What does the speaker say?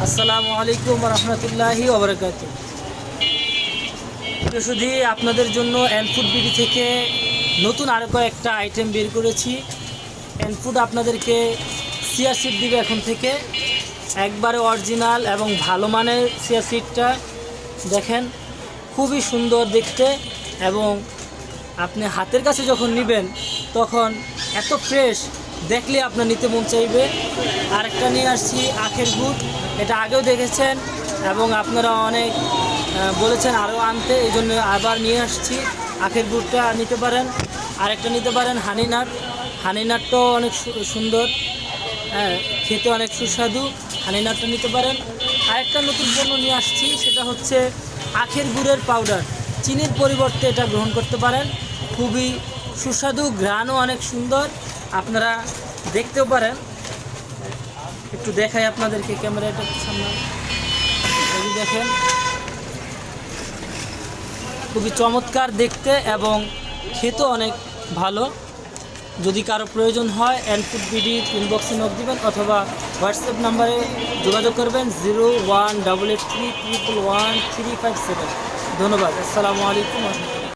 আসসালামু আলাইকুম রহমতুল্লাহি ওবরাকাতুহু। শুধু আপনাদের জন্য এনফুড বিডি থেকে নতুন আরও কয়েকটা আইটেম বের করেছি। এনফুড আপনাদেরকে চিয়া সিড দিবে এখন থেকে, একবারে অরিজিনাল এবং ভালো মানের চিয়া সিডটা দেখেন, খুবই সুন্দর দেখতে এবং আপনি হাতের কাছে যখন নেবেন তখন এত ফ্রেশ, দেখলে আপনার নিতে মন চাইবে। আরেকটা নিয়ে আসছি আখের গুড়, এটা আগেও দেখেছেন এবং আপনারা অনেক বলেছেন আরও আনতে, এই জন্য আবার নিয়ে আসছি। আখের গুড়টা নিতে পারেন। আরেকটা নিতে পারেন হানিনাট, হানিনাটটাও অনেক সুন্দর, খেতে অনেক সুস্বাদু, হানিনাটটা নিতে পারেন। আরেকটা নতুন পণ্য নিয়ে আসছি, সেটা হচ্ছে আখের গুড়ের পাউডার। চিনির পরিবর্তে এটা গ্রহণ করতে পারেন, খুবই সুস্বাদু, ঘ্রাণও অনেক সুন্দর, আপনারা দেখতেও পারেন। একটু দেখাই আপনাদেরকে, ক্যামেরাটা সামনে দেখেন, খুবই চমৎকার দেখতে এবং খেতে অনেক ভালো। যদি কারো প্রয়োজন হয় এনফুড বিডি ইনবক্সে নক দিবেন অথবা হোয়াটসঅ্যাপ নাম্বারে যোগাযোগ করবেন 0188311357। ধন্যবাদ। আসসালামু আলাইকুম।